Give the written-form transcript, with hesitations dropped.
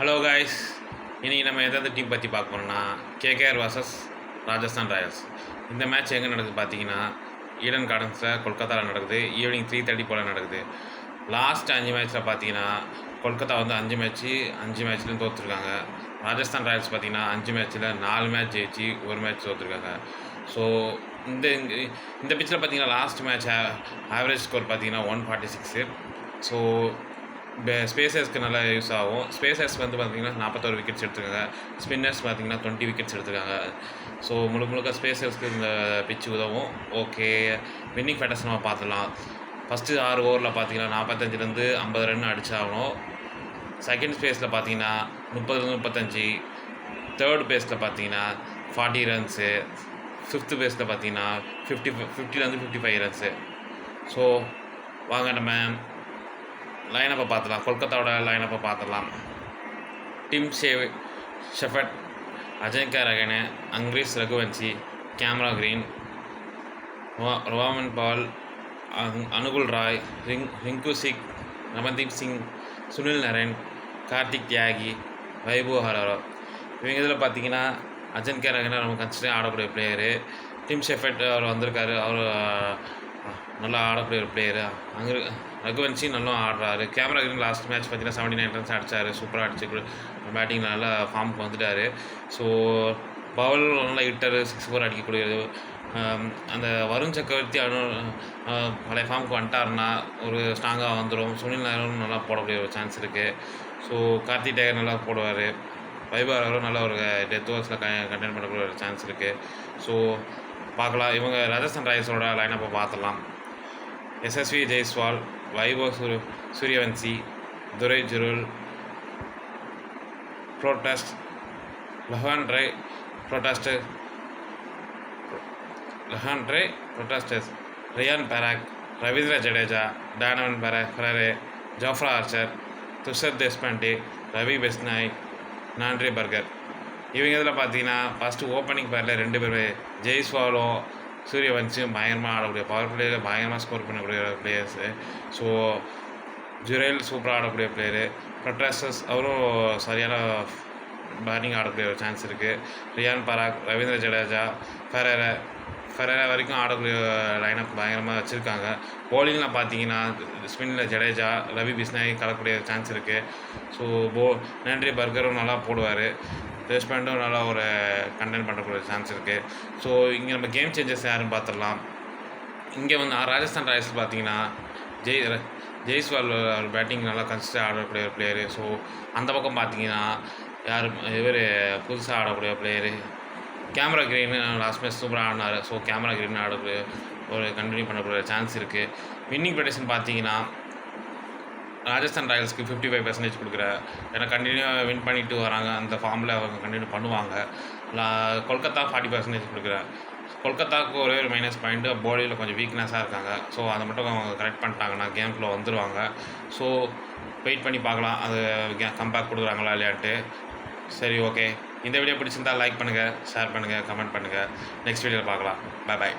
Hello guys, இன்றைக்கி நம்ம எதாவது டீம் பற்றி பார்க்க போகிறோம்னா கேகேஆர் vs ராஜஸ்தான் ராயல்ஸ். இந்த மேட்ச் எங்கே நடக்குது பார்த்தீங்கன்னா ஈடன் கார்டன்ஸில் கொல்கத்தாவில் நடக்குது. ஈவினிங் 3:30 போல் நடக்குது. லாஸ்ட் 5 மேட்ச்சில் பார்த்தீங்கன்னா கொல்கத்தா வந்து 5 மேட்ச்லையும் தோற்றுருக்காங்க. ராஜஸ்தான் ராயல்ஸ் பார்த்தீங்கன்னா 5 மேட்ச்சில் 4 மேட்ச் ஜெயிச்சு 1 மேட்ச் தோற்றுருக்காங்க. ஸோ இந்த இந்த பிச்சில் பார்த்தீங்கன்னா லாஸ்ட் மேட்ச் ஆவரேஜ் ஸ்கோர் பார்த்தீங்கன்னா 146. ஸோ ஸ்பேசர்ஸ்க்கு நல்லா யூஸ் ஆகும். ஸ்பேசர்ஸ் வந்து பார்த்திங்கன்னா 41 விக்கெட்ஸ் எடுத்துருக்காங்க. ஸ்பின்னர்ஸ் பார்த்திங்கன்னா 20 விக்கெட்ஸ் எடுத்துருக்காங்க. ஸோ முழுக்க ஸ்பேசர்ஸ்க்கு இந்த பிச்சு உதவும். ஓகே, வின்னிங் பேட்டர்ஸ் நம்ம பார்த்துலாம். ஃபஸ்ட்டு 6 ஓவரில் பார்த்தீங்கன்னா 45 50 ரன் அடிச்சாகணும். செகண்ட் ஸ்பேஸில் பார்த்தீங்கன்னா 30 35. தேர்ட் பேஸில் பார்த்தீங்கன்னா 40 ரன்ஸு. ஃபிஃப்த்து பேஸில் பார்த்தீங்கன்னா 50 ரன்ஸு. ஸோ வாங்க நம்ம லைனப்பை பார்த்துலாம். கொல்கத்தாவோட லைனப்பை பார்த்துடலாம். Tim Shepherd, Ajinkya Rahane, Angkrish Raghuvanshi, Cameron Green, Rovman Powell, Anukul Roy, Rinku Singh, Ramandeep Singh, Sunil Narine, Kartik Tyagi, Vaibhav ஹராரா. இவங்க இதில் பார்த்தீங்கன்னா அஜிங்கா ரஹானே நம்ம கன்சிடர் ஆடக்கூடிய பிளேயரு. டிம் ஷெஃபர்ட் அவர் வந்திருக்காரு. அவர் நல்லா ஆடக்கூடிய ஒரு பிளேயரு. ரகுவன்சி நல்லா ஆடுறாரு. கேமரா கிரீன் லாஸ்ட் மேட்ச் பார்த்தீங்கன்னா 79 ரன்ஸ் அடித்தார். சூப்பராக அடிச்சு பேட்டிங் நல்லா ஃபார்முக்கு வந்துட்டார். ஸோ பவுல் நல்லா ஹிட்டர் 6-4 அடிக்கக்கூடியது. அந்த வருண் சக்கரவர்த்தி பழைய ஃபார்முக்கு வந்துட்டாருன்னா ஒரு ஸ்ட்ராங்காக வந்துடும். சுனில் நாயரும் நல்லா போடக்கூடிய ஒரு சான்ஸ் இருக்குது. ஸோ கார்த்திக் டேகர் நல்லா போடுவார். வைபவ் நல்ல ஒரு டெத் ஓவர்ஸில் கண்டெயின் பண்ணக்கூடிய ஒரு சான்ஸ் இருக்குது. ஸோ பார்க்கலாம். இவங்க ராஜஸ்தான் ராயல்ஸோட லைனப்பை பார்த்துடலாம். Yashasvi Jaiswal, Vaibhav Suryavanshi, Dhruv Jurel, Lhuandre Pretorius, Riyan Parag, Ravindra Jadeja, Donovan Ferreira, Jofra Archer, Tushar Deshpande, Ravi Bishnoi, Nandre Burger. இவங்க இதில் பார்த்தீங்கன்னா ஃபஸ்ட்டு ஓப்பனிங் பேரில் 2 பேர் ஜெய்ஸ்வாலும் சூரியவன்சியும் பயங்கரமாக ஆடக்கூடிய பவர் பிளேயர், பயங்கரமாக ஸ்கோர் பண்ணக்கூடிய பிளேயர்ஸு. ஸோ ஜுரேல் சூப்பராக ஆடக்கூடிய பிளேயரு. ப்ரொட்டாஸ்டர்ஸ் அவரும் சரியான பேட்டிங் ஆடக்கூடிய ஒரு சான்ஸ் இருக்குது. ரியான் பராக், ரவீந்திர ஜடேஜா, ஃபெரரே வரைக்கும் ஆடக்கூடிய லைனப் பயங்கரமாக வச்சுருக்காங்க. போலிங்கில் பார்த்தீங்கன்னா ஸ்பின்னில் ஜடேஜா, ரவி பிஸ்னாய் கலக்கக்கூடிய சான்ஸ் இருக்குது. ஸோ நான்ட்ரி பர்கரும் நல்லா போடுவார். தேஷ்பாண்டும் நல்லா ஒரு கண்டெயின் பண்ணக்கூடிய சான்ஸ் இருக்குது. ஸோ இங்கே நம்ம கேம் சேஞ்சர்ஸ் யாருன்னு பார்த்துடலாம். இங்கே வந்து ராஜஸ்தான் ராயல்ஸ் பார்த்தீங்கன்னா ஜெய்ஸ்வால் பேட்டிங் நல்லா கன்சிஸ்டாக ஆடக்கூடிய ஒரு பிளேயரு. ஸோ அந்த பக்கம் பார்த்தீங்கன்னா இவர் புதுசாக ஆடக்கூடிய player Cameron Green last match சூப்பராக ஆடினார். ஸோ கேமரா கிரீன் ஆடக்கூடிய ஒரு கண்டினியூ பண்ணக்கூடிய சான்ஸ் இருக்குது. வின்னிங் ப்ரெடிக்ஷன் பார்த்தீங்கன்னா ராஜஸ்தான் ராயல்ஸ்க்கு 55% கொடுக்குற. ஏன்னா கண்டினியூவாக வின் பண்ணிட்டு வராங்க. அந்த ஃபார்மில் அவங்க கண்டினியூ பண்ணுவாங்க. கொல்கத்தா 40% கொடுக்குறேன். கொல்கத்தாவுக்கு ஒரே ஒரு மைனஸ் பாயிண்ட்டு, போலியில் கொஞ்சம் வீக்னஸாக இருக்காங்க. ஸோ அதை மட்டும் அவங்க கரெக்ட் பண்ணிட்டாங்கன்னா கேம்குள்ளே வந்துடுவாங்க. ஸோ வெயிட் பண்ணி பார்க்கலாம் அது கம்பேக் கொடுக்குறாங்களா இல்லையான்ட்டு. சரி, ஓகே. இந்த வீடியோ பிடிச்சிருந்தால் லைக் பண்ணுங்கள், ஷேர் பண்ணுங்கள், கமெண்ட் பண்ணுங்கள். நெக்ஸ்ட் வீடியோவில் பார்க்கலாம். பை.